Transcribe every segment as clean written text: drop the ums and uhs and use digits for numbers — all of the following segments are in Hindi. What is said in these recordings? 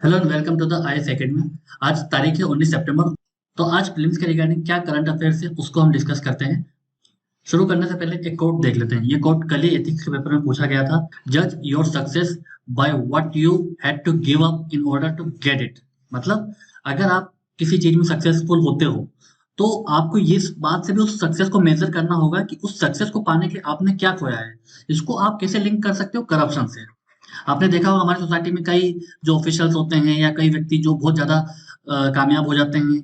Hello and welcome to the IAS academy. आज तारीख है 19 सितंबर। तो आज प्रीलिम्स के रिगार्डिंग क्या करंट अफेयर्स है उसको हम डिस्कस करते हैं। शुरू करने से पहले एक कोट देख लेते हैं। ये कोट कल ही एथिक्स के पेपर में पूछा गया था। जज your success by what you had to give up in order to get it. मतलब अगर आप किसी चीज में सक्सेसफुल होते हो तो आपको इस बात से भी उस सक्सेस को मेजर करना होगा कि उस सक्सेस को पाने के लिए आपने क्या खोया है। इसको आप कैसे लिंक कर सकते हो? करप्शन से। आपने देखा होगा हमारी सोसाइटी में कई जो ऑफिशियल्स होते हैं या कई व्यक्ति जो बहुत ज्यादा कामयाब हो जाते हैं,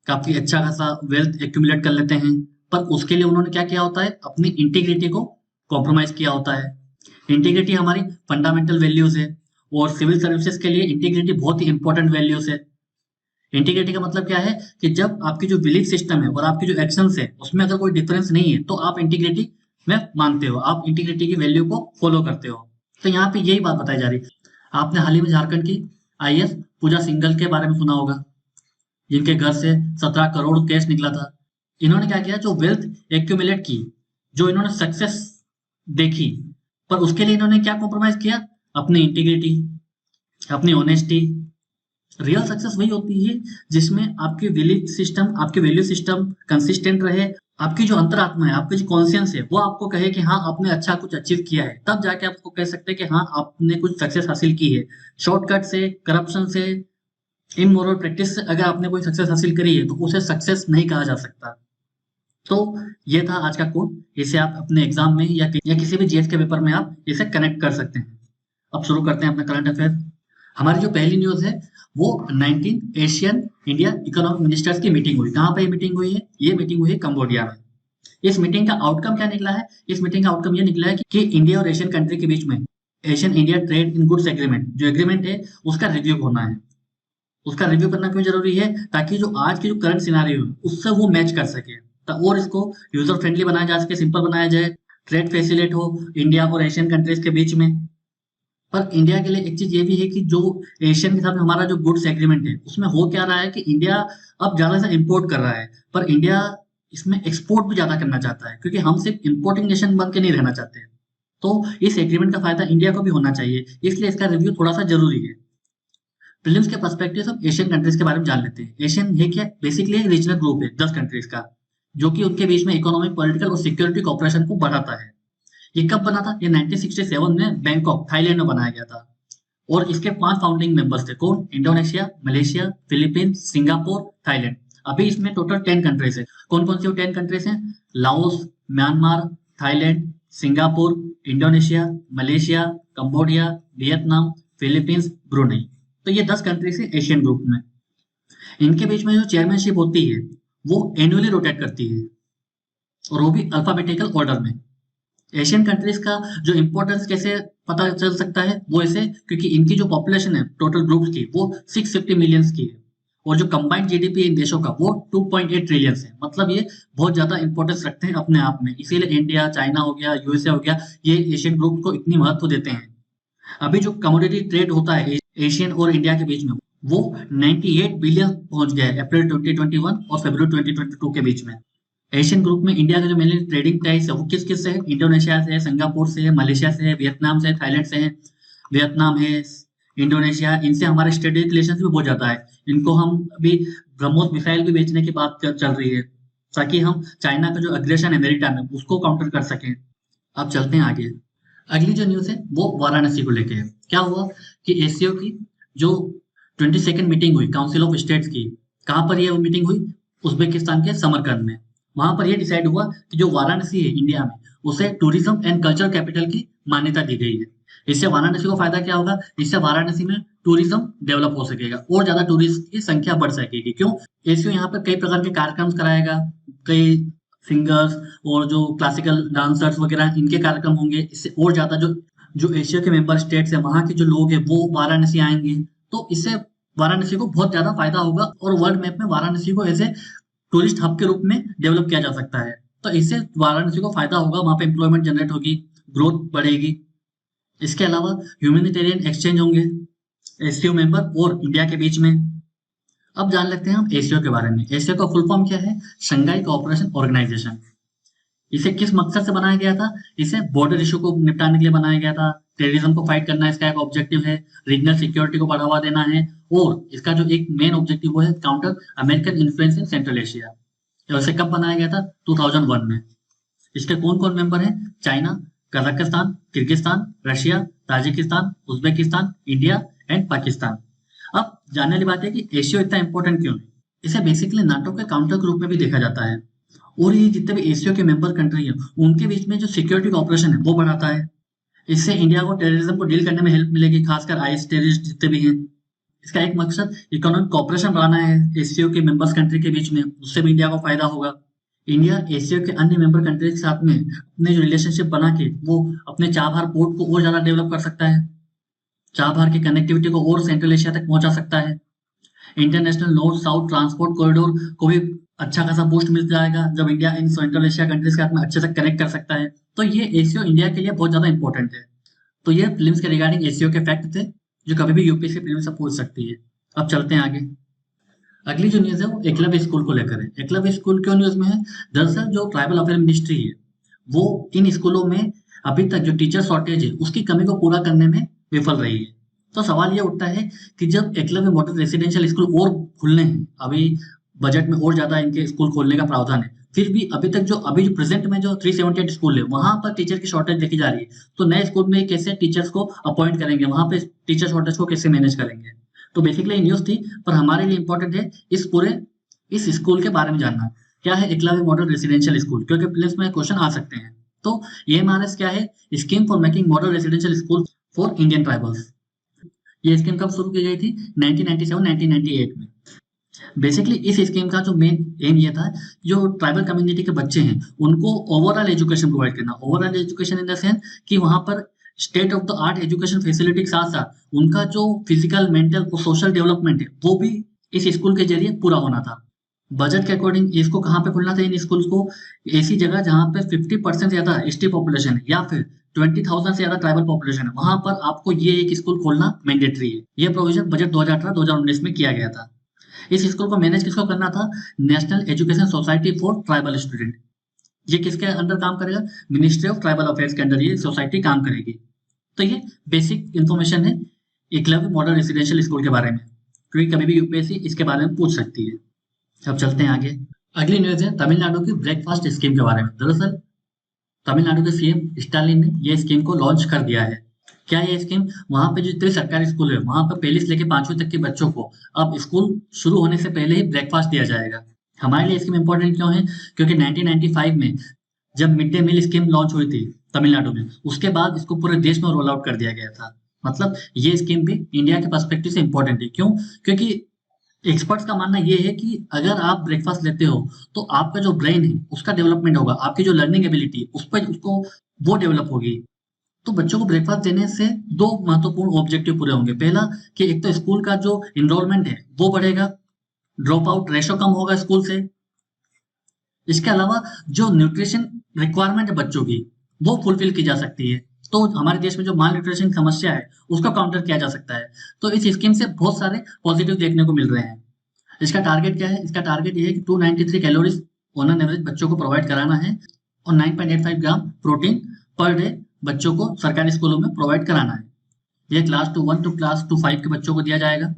काफी अच्छा खासा वेल्थ एक्यूमुलेट कर लेते हैं, पर उसके लिए उन्होंने क्या किया होता है? अपनी इंटीग्रिटी को कॉम्प्रोमाइज किया होता है। इंटीग्रिटी हमारी फंडामेंटल वैल्यूज है और सिविल सर्विसेज के लिए इंटीग्रिटी बहुत ही इंपॉर्टेंट वैल्यूज है। इंटीग्रिटी का मतलब क्या है कि जब आपकी जो बिलीफ सिस्टम है और आपकी जो एक्शंस है उसमें अगर कोई डिफरेंस नहीं है तो आप इंटीग्रिटी में मानते हो, आप इंटीग्रिटी की वैल्यू को फॉलो करते हो। तो यहाँ पे यही बात बताई जा रही है। आपने हाल ही में झारखंड की आईएएस पूजा सिंघल के बारे में सुना होगा, जिनके घर से 17 करोड़ कैश निकला था। इन्होंने क्या किया? जो वेल्थ एक्यूमुलेट की, जो इन्होंने सक्सेस देखी, पर उसके लिए इन्होंने क्या कॉम्प्रोमाइज किया? अपनी इंटीग्रिटी, अपनी ऑनेस्टी। रियल सक्सेस वही होती है जिसमें आपकी बिलीफ सिस्टम, आपकी वैल्यू सिस्टम कंसिस्टेंट रहे। आपकी जो अंतरात्मा है, आपकी जो कॉन्शियस है, वो आपको कहे कि हाँ आपने अच्छा कुछ अचीव किया है, तब जाके आपको कह सकते हैं कि हाँ आपने कुछ सक्सेस हासिल की है। शॉर्टकट से, करप्शन से, इमोरल प्रैक्टिस से अगर आपने कोई सक्सेस हासिल करी है तो उसे सक्सेस नहीं कहा जा सकता। तो ये था आज का कोड। इसे आप अपने एग्जाम में या किसी भी जीएस के पेपर में आप इसे कनेक्ट कर सकते हैं। अब शुरू करते हैं अपना करंट अफेयर। हमारी जो पहली न्यूज है वो 19 एशियन इंडिया इकोनॉमिक मिनिस्टर्स की मीटिंग हुई। कहाँ पे ये मीटिंग हुई है? ये मीटिंग हुई है कंबोडिया में। इस मीटिंग का आउटकम क्या निकला है? इस मीटिंग का आउटकम ये निकला है कि इंडिया और एशियन कंट्री के बीच में Asian India trade in goods agreement, जो एग्रीमेंट है उसका रिव्यू होना है। उसका रिव्यू करना क्यों जरूरी है? ताकि जो आज की जो करंट सिनारियो है उससे वो मैच कर सके, और इसको यूजर फ्रेंडली बनाया जा सके, सिंपल बनाया जाए, ट्रेड फैसिलिट हो इंडिया और एशियन कंट्रीज के बीच में। पर इंडिया के लिए एक चीज ये भी है कि जो एशियन के साथ में हमारा जो गुड्स एग्रीमेंट है उसमें हो क्या रहा है कि इंडिया अब ज्यादा से इंपोर्ट कर रहा है, पर इंडिया इसमें एक्सपोर्ट भी ज्यादा करना चाहता है, क्योंकि हम सिर्फ इंपोर्टिंग नेशन बन के नहीं रहना चाहते। तो इस एग्रीमेंट का फायदा इंडिया को भी होना चाहिए, इसलिए इसका रिव्यू थोड़ा सा जरूरी है। प्रीलिम्स के पर्सपेक्टिव से हम एशियन कंट्रीज के बारे में जान लेते हैं। एशियन है क्या? बेसिकली एक रीजनल ग्रुप है 10 कंट्रीज का, जो कि उनके बीच में इकोनॉमिक, पॉलिटिकल और सिक्योरिटी कॉपरेशन को बढ़ाता है। ये कब बना था? ये 1967 में बैंकॉक, थाईलैंड में बनाया गया था। और इसके 5 फाउंडिंग मेंबर्स थे। कौन? Indonesia, Malaysia, Philippines, Singapore, Thailand. अभी इसमें टोटल 10 कंट्रीज है। कौन कौन सी वो 10 कंट्रीज हैं? Laos, Myanmar, Thailand, Singapore, Indonesia, Malaysia, Cambodia, Vietnam, Philippines, Brunei. तो ये 10 कंट्रीज है एशियन ग्रुप में। इनके बीच में जो चेयरमैनशिप होती है वो एनुअली रोटेट करती है, और वो भी अल्फाबेटिकल ऑर्डर में। एशियन कंट्रीज का जो इंपॉर्टेंस कैसे पता चल सकता है? वो ऐसे, क्योंकि इनकी जो पॉपुलेशन है टोटल ग्रुप्स की वो 650 मिलियंस की है, और जो कंबाइंड जीडीपी इन देशों का वो 2.8 ट्रिलियन है। मतलब ये बहुत ज्यादा इंपॉर्टेंस रखते हैं अपने आप में, इसीलिए इंडिया, चाइना हो गया, यूएसए हो गया, ये एशियन ग्रुप को इतनी महत्व देते हैं। अभी जो कमोडिटी ट्रेड होता है एशियन और इंडिया के बीच में, वो 98 बिलियन पहुंच गया है अप्रैल 2021 और फरवरी 2022 के बीच में। एशियन ग्रुप में इंडिया का जो मेनली ट्रेडिंग प्राइस है वो किस किस से है? इंडोनेशिया से है, सिंगापुर से है, मलेशिया से है, वियतनाम से है, थाईलैंड से है। वियतनाम है, इंडोनेशिया, इनसे हमारे स्ट्रेटेजिक रिलेशन भी बहुत ज्यादा है। इनको हम अभी ब्रह्मोस मिसाइल भी बेचने की बात चल रही है, ताकि हम चाइना का जो अग्रेशन है मेरिटाइम में उसको काउंटर कर सकें। अब चलते हैं आगे। अगली जो न्यूज है वो वाराणसी को लेके है। क्या हुआ कि एसीओ की जो 22nd मीटिंग हुई काउंसिल ऑफ स्टेट्स की, कहाँ पर ये मीटिंग हुई? उज्बेकिस्तान के समरकंद में। वहां पर यह डिसाइड हुआ कि जो वाराणसी है इंडिया में, उसे टूरिज्म एंड कल्चर कैपिटल की मान्यता दी गई है। इससे वाराणसी को फायदा क्या होगा? इससे वाराणसी में टूरिज्म डेवलप हो सकेगा और ज्यादा टूरिस्ट की संख्या बढ़ सकेगी। क्यों? एसीओ यहाँ पर कई प्रकार के कार्यक्रम कराएगा, कई सिंगर्स और जो क्लासिकल डांसर्स वगैरह इनके कार्यक्रम होंगे। इससे और ज्यादा जो जो एशिया के मेंबर स्टेट्स है वहां के जो लोग हैं वो वाराणसी आएंगे, तो इससे वाराणसी को बहुत ज्यादा फायदा होगा, और वर्ल्ड मैप में वाराणसी को ऐसे टूरिस्ट हब के रूप में डेवलप किया जा सकता है। तो इससे वाराणसी को फायदा होगा, वहां पे एम्प्लॉयमेंट जनरेट होगी, ग्रोथ बढ़ेगी। इसके अलावा ह्यूमैनिटेरियन एक्सचेंज होंगे एससीओ मेंबर और इंडिया के बीच में। अब जान लेते हैं हम एसीओ के बारे में। एसीओ का फुल फॉर्म क्या है? Shanghai cooperation organisation. इसे किस मकसद से बनाया गया था? इसे बॉर्डर इशू को निपटाने के लिए बनाया गया था, टेररिज्म को फाइट करना इसका एक ऑब्जेक्टिव है, रीजनल सिक्योरिटी को बढ़ावा देना है, और इसका जो एक मेन ऑब्जेक्टिव वो है counter American influence in central Asia. और इसे कब बनाया गया था? 2001 में। इसके कौन कौन मेंबर हैं? China, Kazakhstan, Kyrgyzstan, Russia, Tajikistan, Uzbekistan, India and Pakistan. अब जानने वाली बात है कि एशियो इतना इंपॉर्टेंट क्यों है? इसे बेसिकली नाटो के काउंटर ग्रुप में भी देखा जाता है, और ये जितने भी एशियो के मेंबर कंट्री हैं उनके बीच में जो सिक्योरिटी ऑपरेशन है वो बढ़ाता है। इससे इंडिया को टेररिज्म को डील करने में हेल्प मिलेगी, खासकर आईएस टेररिस्ट जितने भी हैं। इसका एक मकसद इकोनॉमिक कॉपरेशन बढ़ाना है एशियो के मेंबर्स कंट्री के बीच में, उससे भी इंडिया को फायदा होगा। इंडिया एशिया के अन्य मेंबर कंट्री के साथ में अपने जो रिलेशनशिप बना के वो अपने चाबहार पोर्ट को और ज्यादा डेवलप कर सकता है, चाबहार की कनेक्टिविटी को और सेंट्रल एशिया तक पहुंचा सकता है। International north south transport corridor को भी अच्छा खासा बूस्ट मिल जाएगा जब India in central Asia countries के साथ में अच्छे से कनेक्ट कर सकता है। तो ये एशियो इंडिया के लिए बहुत ज्यादा इंपॉर्टेंट है। तो ये फिल्म्स के रिगार्डिंग एशियो के फैक्ट थे जो कभी भी यूपीएससी फिल्म से पूछ सकती है। अब चलते हैं आगे। अगली जो न्यूज है वो एकलव्य स्कूल को लेकर है। एकलव्य स्कूल क्यों न्यूज में है? दरअसल जो ट्राइबल अफेयर मिनिस्ट्री है वो इन स्कूलों में अभी तक जो टीचर शॉर्टेज है उसकी कमी को पूरा करने में विफल रही है। तो सवाल ये उठता है कि जब एकलव्य मॉडल रेसिडेंशियल स्कूल और खुलने हैं, अभी बजट में और ज्यादा इनके स्कूल खोलने का प्रावधान है, फिर भी अभी जो प्रेजेंट में जो 378 स्कूल है वहां पर टीचर की शॉर्टेज देखी जा रही है, तो नए स्कूल में कैसे टीचर्स को अपॉइंट करेंगे, वहां पे टीचर शॉर्टेज को कैसे मैनेज करेंगे? तो बेसिकली ये न्यूज थी, पर हमारे लिए इंपॉर्टेंट है इस स्कूल के बारे में जानना। क्या है एकलव्य मॉडल रेसिडेंशियल स्कूल? क्योंकि प्रीलिम्स में क्वेश्चन आ सकते हैं। तो एएमआरएस क्या है? Scheme for making model residential school for Indian tribals. ये स्कीम कब शुरू की गई थी? 1997-1998 में। बेसिकली इस स्कीम का जो मेन एम ये था, जो ट्राइबल कम्युनिटी के बच्चे हैं उनको ओवरऑल एजुकेशन प्रोवाइड करना। Overall education in the sense कि वहां पर state of the art education facility के साथ साथ उनका जो फिजिकल, मेंटल और सोशल डेवलपमेंट है वो भी इस स्कूल के जरिए पूरा होना था। बजट के अकॉर्डिंग इसको कहाँ पे खोलना था? इन स्कूल्स को ऐसी जगह जहाँ पे 50% से ज्यादा एसटी पॉपुलेशन है या फिर 20,000 से ज्यादा ट्राइबल पॉपुलेशन है, वहां पर आपको ये एक स्कूल खोलना मैंडेटरी है। ये प्रोविजन बजट 2018-2019 में किया गया था। इस स्कूल को मैनेज किसको करना था? National education society for tribal student. ये किसके अंडर काम करेगा? मिनिस्ट्री ऑफ ट्राइबल अफेयर्स के अंडर ये सोसाइटी काम करेगी। तो ये बेसिक इंफॉर्मेशन है एकलव्य मॉडल रेसिडेंशियल स्कूल के बारे में, क्योंकि कभी भी यूपीएससी इसके बारे में पूछ सकती है। अब चलते हैं आगे। अगली न्यूज है तमिलनाडु की ब्रेकफास्ट स्कीम के बारे में। दरअसल तमिलनाडु के सीएम स्टालिन ने ये स्कीम को लॉन्च कर दिया है। क्या ये स्कीम? वहां पे जो जितने सरकारी स्कूल है वहां पर पहली से लेकर 5वीं तक के बच्चों को अब स्कूल शुरू होने से पहले ही ब्रेकफास्ट दिया जाएगा। हमारे लिए स्कीम इंपॉर्टेंट क्यों है? क्योंकि 1995 में जब mid day meal scheme launch हुई थी तमिलनाडु में, उसके बाद इसको पूरे देश में रोल आउट कर दिया गया था। मतलब ये स्कीम भी इंडिया के पर्सपेक्टिव से इंपॉर्टेंट है। क्यों? क्योंकि एक्सपर्ट्स का मानना ये है कि अगर आप ब्रेकफास्ट लेते हो तो आपका जो ब्रेन है उसका डेवलपमेंट होगा, आपकी जो लर्निंग एबिलिटी उस पर उसको वो डेवलप होगी। तो बच्चों को ब्रेकफास्ट देने से दो महत्वपूर्ण ऑब्जेक्टिव पूरे होंगे। पहला कि एक तो स्कूल का जो इनरोलमेंट है वो बढ़ेगा, ड्रॉप आउट रेशो कम होगा स्कूल से। इसके अलावा जो न्यूट्रिशन रिक्वायरमेंट है बच्चों की वो फुलफिल की जा सकती है। तो हमारे देश में जो माल न्यूट्रिशन समस्या है उसका काउंटर किया जा सकता है। तो इस स्कीम से बहुत सारे पॉजिटिव देखने को मिल रहे हैं। इसका टारगेट क्या है? इसका टारगेट ये है कि 293 कैलोरीज ऑन एन एवरेज बच्चों को प्रोवाइड कराना है और 9.85 ग्राम प्रोटीन पर डे बच्चों को सरकारी स्कूलों में प्रोवाइड कराना है। ये क्लास 1 टू क्लास 5 के बच्चों को दिया जाएगा।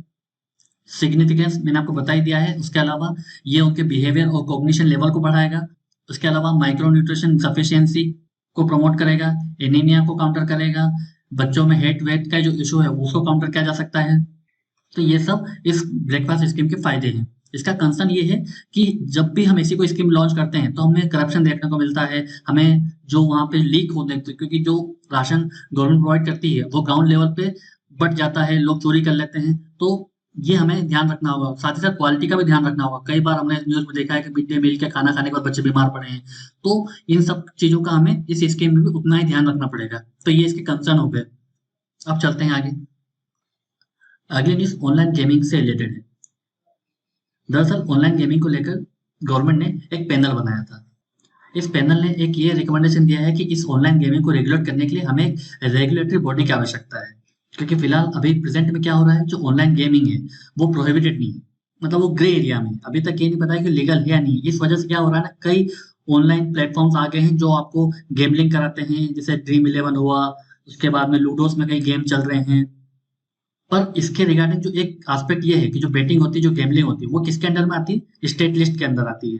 सिग्निफिकेंस मैंने आपको बता ही दिया है। उसके अलावा ये उनके बिहेवियर और कॉग्निशन लेवल को बढ़ाएगा। उसके अलावा माइक्रो न्यूट्रिशन सफिशियंसी को प्रमोट करेगा, एनीमिया को काउंटर करेगा, बच्चों में हेट वेट का जो इशू है उसको काउंटर किया जा सकता है। तो ये सब इस ब्रेकफास्ट स्कीम के फायदे हैं। इसका कंसर्न ये है कि जब भी हम ऐसी कोई स्कीम लॉन्च करते हैं तो हमें करप्शन देखने को मिलता है, हमें जो वहां पे लीक होते हैं, क्योंकि जो राशन गवर्नमेंट प्रोवाइड करती है वो ग्राउंड लेवल पे बट जाता है, लोग चोरी कर लेते हैं। तो ये हमें ध्यान रखना होगा। साथ ही साथ क्वालिटी का भी ध्यान रखना होगा। कई बार हमने न्यूज में देखा है कि मिड डे मील के खाना खाने के बाद बच्चे बीमार पड़े हैं। तो इन सब चीजों का हमें इस स्कीम में भी उतना ही ध्यान रखना पड़ेगा। तो ये इसके कंसर्न हो गए। अब चलते हैं आगे। अगली न्यूज ऑनलाइन गेमिंग से रिलेटेड है। दरअसल ऑनलाइन गेमिंग को लेकर गवर्नमेंट ने एक पैनल बनाया था। इस पैनल ने एक ये रिकमेंडेशन दिया है कि इस ऑनलाइन गेमिंग को रेगुलेट करने के लिए हमें एक रेगुलेटरी बॉडी की आवश्यकता है। क्योंकि फिलहाल अभी प्रेजेंट में क्या हो रहा है, जो ऑनलाइन गेमिंग है वो प्रोहिबिटेड नहीं है, मतलब वो ग्रे एरिया में, अभी तक ये नहीं पता है कि लीगल है या नहीं। इस वजह से क्या हो रहा है ना, कई ऑनलाइन प्लेटफॉर्म्स आ गए हैं जो आपको गेमलिंग कराते हैं, जैसे ड्रीम 11 हुआ, उसके बाद में लूडोस में कई गेम चल रहे हैं। पर इसके रिगार्डिंग जो एक एस्पेक्ट ये है कि जो बेटिंग होती है, जो गैम्बलिंग होती है, वो किसके अंडर में आती है? स्टेट लिस्ट के अंदर आती है।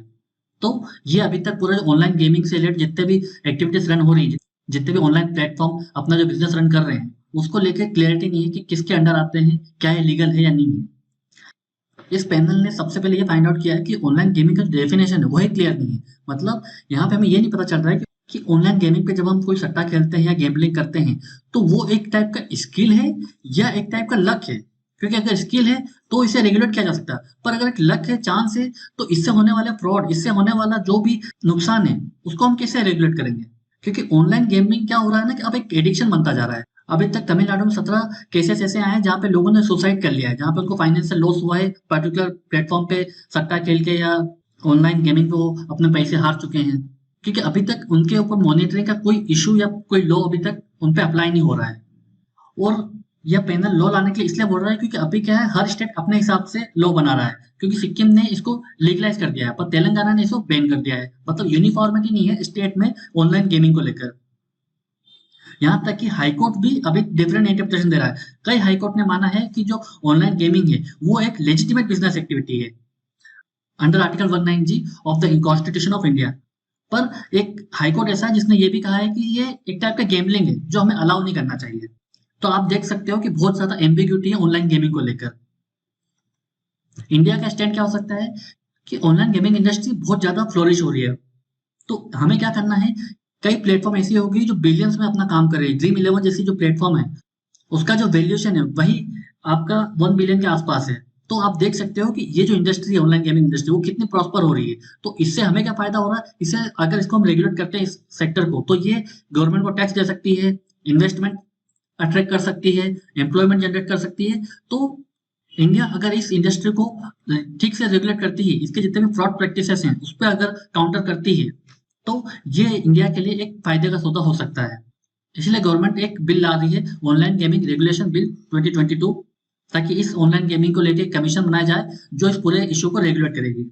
तो ये अभी तक पूरा ऑनलाइन गेमिंग से रिलेटेड जितने भी एक्टिविटीज रन हो रही है, जितने भी ऑनलाइन प्लेटफॉर्म अपना जो बिजनेस रन कर रहे हैं, उसको लेके क्लियरिटी नहीं है कि किसके अंडर आते हैं, क्या ये लीगल है या नहीं है। इस पैनल ने सबसे पहले ये फाइंड आउट किया है कि ऑनलाइन गेमिंग का जो डेफिनेशन है वो ही क्लियर नहीं है। मतलब यहाँ पे हमें ये नहीं पता चल रहा है कि ऑनलाइन गेमिंग पे जब हम कोई सट्टा खेलते हैं या गैम्बलिंग करते हैं, तो वो एक टाइप का स्किल है या एक टाइप का लक है। क्योंकि अगर स्किल है तो इसे रेगुलेट किया जा सकता है, पर अगर एक लक है, चांस है, तो इससे होने वाले फ्रॉड, इससे होने वाला जो भी नुकसान है, उसको हम कैसे रेगुलेट करेंगे? क्योंकि ऑनलाइन गेमिंग क्या हो रहा है ना कि अब एक एडिक्शन बनता जा रहा है। अभी तक तमिलनाडु में 17 केसेस ऐसे आए हैं जहाँ पे लोगों ने सुसाइड कर लिया है, जहाँ पे उनको फाइनेंशियल लॉस हुआ है पर्टिकुलर प्लेटफॉर्म पे सट्टा खेल के या ऑनलाइन गेमिंग पे वो अपने पैसे हार चुके हैं। क्योंकि अभी तक उनके ऊपर मॉनिटरिंग का कोई इशू या कोई लॉ अभी तक उन पे अप्लाई नहीं हो रहा है। और यह पैनल लॉ लाने के लिए इसलिए बोल रहा है क्योंकि अभी क्या है, हर स्टेट अपने हिसाब से लॉ बना रहा है। क्योंकि सिक्किम ने इसको लीगलाइज कर दिया है, पर तेलंगाना ने इसको बैन कर दिया है। मतलब यूनिफॉर्मिटी नहीं है स्टेट में ऑनलाइन गेमिंग को लेकर। यहाँ तक कि हाईकोर्ट भी अभी डिफरेंट इंटरप्रिटेशन दे रहा है। कई हाईकोर्ट ने माना है कि जो ऑनलाइन गेमिंग है वो एक लेजिटिमेट बिजनेस एक्टिविटी है under article 19G of the constitution of India. पर एक हाईकोर्ट ऐसा है जिसने ये भी कहा है कि ये एक टाइप का गेमलिंग है जो हमें अलाउ नहीं करना चाहिए। तो आप देख सकते हो कि बहुत ज्यादा एम्बिग्यूटी है ऑनलाइन गेमिंग को लेकर। इंडिया का स्टैंड क्या हो सकता है कि ऑनलाइन गेमिंग इंडस्ट्री बहुत ज्यादा फ्लोरिश हो रही है, तो हमें क्या करना है? कई प्लेटफॉर्म ऐसी होगी जो बिलियंस में अपना काम कर रही है। ड्रीम इलेवन जैसी जो प्लेटफॉर्म है, उसका जो वैल्यूएशन है वही आपका 1 बिलियन के आसपास है। तो आप देख सकते हो कि ये जो इंडस्ट्री है ऑनलाइन गेमिंग इंडस्ट्री, वो कितनी प्रॉस्पर हो रही है। तो इससे हमें क्या फायदा हो रहा है? इससे अगर इसको हम रेगुलेट करते हैं इस सेक्टर को, तो ये गवर्नमेंट को टैक्स दे सकती है, इन्वेस्टमेंट अट्रैक्ट कर सकती है, एम्प्लॉयमेंट जनरेट कर सकती है। तो इंडिया अगर इस इंडस्ट्री को ठीक से रेगुलेट करती है, इसके जितने भी फ्रॉड प्रैक्टिसेस हैं उस पर अगर काउंटर करती है, तो ये इंडिया के लिए एक फायदे का सौदा हो सकता है। इसलिए गवर्नमेंट एक बिल ला रही है, ऑनलाइन गेमिंग रेगुलेशन बिल 2022, ताकि इस ऑनलाइन गेमिंग को लेकर कमीशन बनाया जाए जो इस पूरे इशू को रेगुलेट करेगी।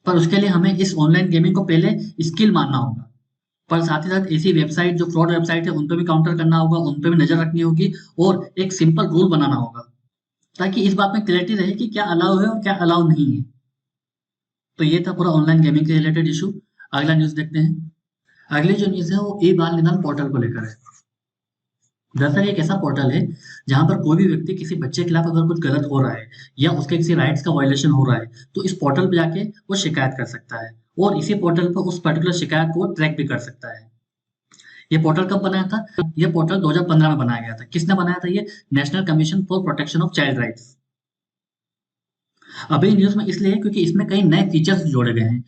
पर उसके लिए हमें इस ऑनलाइन गेमिंग को पहले स्किल मानना होगा। पर साथ ही साथ ऐसी वेबसाइट जो फ्रॉड वेबसाइट है उन पर भी काउंटर करना होगा, उन पर भी नजर रखनी होगी और एक सिंपल रूल बनाना होगा, ताकि इस बात में क्लैरिटी रहे कि क्या अलाउ है और क्या अलाउ नहीं है। तो ये था पूरा ऑनलाइन गेमिंग के रिलेटेड इशू। अगला न्यूज देखते हैं। अगली जो न्यूज है वो ई बाल निधन पोर्टल को लेकर है। दरअसल ये एक ऐसा पोर्टल है जहां पर कोई भी व्यक्ति किसी बच्चे के खिलाफ अगर कुछ गलत हो रहा है या उसके किसी राइट्स का वायलेशन हो रहा है, तो इस पोर्टल पे जाके वो शिकायत कर सकता है और इसी पोर्टल पर उस पर्टिकुलर शिकायत को ट्रैक भी कर सकता है। ये पोर्टल कब बनाया था? ये पोर्टल 2015 में बनाया गया था। किसने बनाया था? ये national commission for protection of child rights. अभी न्यूज में इसलिए है क्योंकि इसमें कई नए फीचर्स जोड़े गए हैं।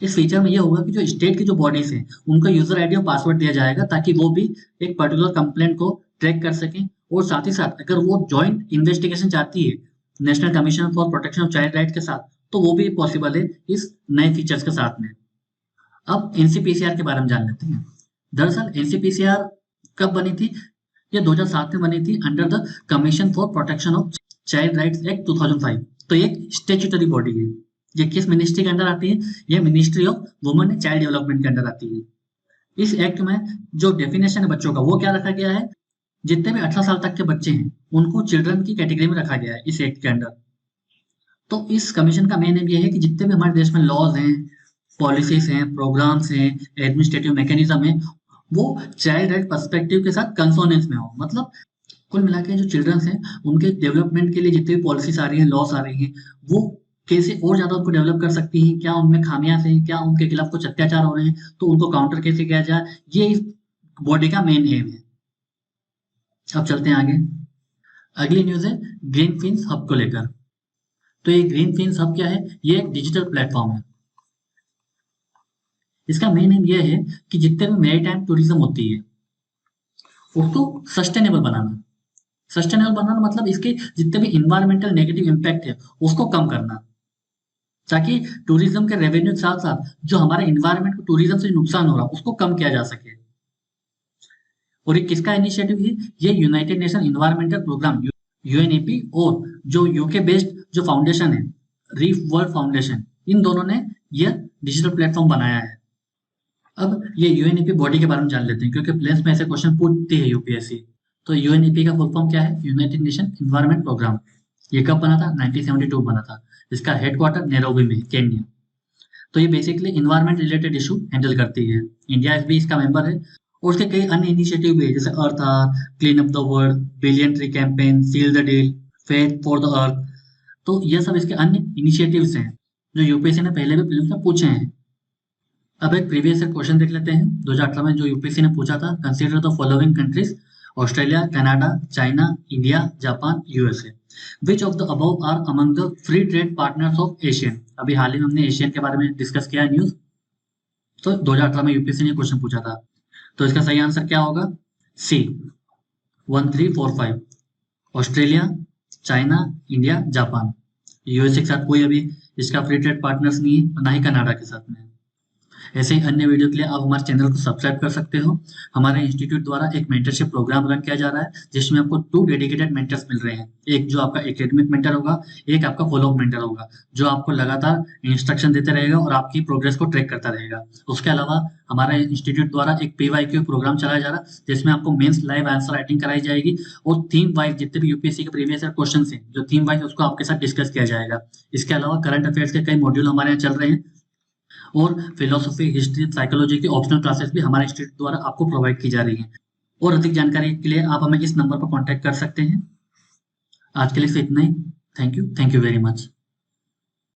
इस फीचर में ये होगा कि जो स्टेट की जो बॉडीज हैं उनका यूजर आईडी और पासवर्ड दिया जाएगा, ताकि वो भी एक पर्टिकुलर कंप्लेंट को ट्रैक कर सकें। और साथ ही साथ अगर वो जॉइंट इन्वेस्टिगेशन चाहती है national commission for protection of child right के साथ, तो वो भी पॉसिबल है इस नए फीचर्स के साथ में। अब एनसीपीसीआर के बारे में जान लेते हैं। दरअसल एनसीपीसीआर कब बनी थी? ये 2007 में बनी थी under the commission for protection of child rights act 2005। तो ये एक स्टेचुटरी बॉडी है। ये किस मिनिस्ट्री के अंदर आती है? ये ministry of women and child development के अंदर आती है। इस एक्ट में जो डेफिनेशन है बच्चों का, वो क्या रखा गया है? जितने भी 18 साल तक के बच्चे हैं उनको चिल्ड्रन की कैटेगरी में रखा गया है इस एक्ट के अंदर। तो इस कमीशन का मेन एम ये है कि जितने भी हमारे देश में लॉज हैं, पॉलिसीज हैं, प्रोग्राम्स हैं, एडमिनिस्ट्रेटिव मैकेनिज्म है, वो चाइल्ड राइट पर्सपेक्टिव के साथ कंसोनेंस में हो। मतलब कुल मिला के जो चिल्ड्रंस हैं उनके डेवलपमेंट के लिए जितने भी पॉलिसीज आ रही हैं, लॉस आ रही हैं, वो कैसे और ज्यादा उनको डेवलप कर सकती हैं, क्या उनमें खामियां हैं, क्या उनके खिलाफ कुछ अत्याचार हो रहे हैं, तो उनको काउंटर कैसे किया जाए, ये इस बॉडी का मेन एम है। अब चलते हैं आगे। अगली न्यूज है ग्रीन फिन्स हब को लेकर। तो ये ग्रीन फिन्स हब क्या है? ये एक डिजिटल प्लेटफॉर्म है। इसका मेन एम ये है कि जितने भी मैरीटाइम टूरिज्म होती है उसको सस्टेनेबल बनाना। सस्टेनेबल बनाना मतलब इसके जितने भी इन्वायरमेंटल नेगेटिव इम्पैक्ट है उसको कम करना, ताकि टूरिज्म के रेवेन्यू के साथ साथ जो हमारे इन्वायरमेंट को टूरिज्म से नुकसान हो रहा है उसको कम किया जा सके। और ये किसका इनिशिएटिव है? ये United Nation environmental programme UNEP और जो यूके बेस्ड जो फाउंडेशन है रीफ वर्ल्ड फाउंडेशन, इन दोनों ने यह डिजिटल प्लेटफॉर्म बनाया है। अब ये यूएनईपी बॉडी के बारे में जान लेते हैं, क्योंकि प्लेन्स में ऐसे क्वेश्चन पूछती है यूपीएससी। तो यूएनईपी का फुल फॉर्म क्या है? United Nation environment programme. ये कब बना था? 1972 बना था। इसका हेडक्वार्टर नैरोबी में, केन्या। तो ये basically environment related issue handle करती है। इंडिया भी इसका मेंबर है, और उसके कई अन्य इनिशिएटिव भी है, जैसे earth hour, clean up the world, billion tree campaign, seal the deal, faith for the earth. तो ये सब इसके अन्य इनिशिएटिव्स हैं जो यूपीएससी ने पहले भी प्रीलिम्स में पूछे हैं। अब एक प्रीवियस क्वेश्चन देख लेते हैं 2018 में जो यूपीएससी ने पूछा था। Consider the following countries: Australia, Canada, China, India, Japan, USA. Which of the above are among the free trade partners of ASEAN? अभी हाल ही में हमने एशियन के बारे में डिस्कस किया है न्यूज। तो 2018 में यूपीएससी ने क्वेश्चन पूछा था। तो इसका सही आंसर क्या होगा? सी, 1345। Australia, China, India, Japan. USA के साथ कोई अभी इसका फ्री ट्रेड पार्टनर्स नहीं है, ना ही कनाडा के साथ में। ऐसे ही अन्य वीडियो के लिए आप हमारे चैनल को सब्सक्राइब कर सकते हो। हमारे इंस्टीट्यूट द्वारा एक मेंटरशिप प्रोग्राम रन किया जा रहा है, जिसमें आपको 2 डेडिकेटेड मेंटर्स मिल रहे हैं। एक जो आपका एकेडमिक मेंटर होगा, एक आपका फॉलोअप मेंटर होगा, जो आपको लगातार इंस्ट्रक्शन देते रहेगा और आपकी प्रोग्रेस को ट्रैक करता रहेगा। उसके अलावा हमारे इंस्टीट्यूट द्वारा एक पीवाईक्यू प्रोग्राम चलाया जा रहा है, जिसमें आपको मेंस लाइव आंसर राइटिंग कराई जाएगी, और थीम वाइज जितने भी यूपीएससी के प्रीवियस ईयर क्वेश्चन हैं, जो थीम वाइज उसको आपके साथ डिस्कस किया जाएगा। इसके अलावा करंट अफेयर्स के कई मॉड्यूल हमारे यहाँ चल रहे हैं, और फिलोसफी, हिस्ट्री, साइकोलॉजी की ऑप्शनल क्लासेस भी हमारे इंस्टीट्यूट द्वारा आपको प्रोवाइड की जा रही हैं। और अधिक जानकारी के लिए आप हमें इस नंबर पर कॉन्टैक्ट कर सकते हैं। आज के लिए सिर्फ इतना ही। Thank you very much.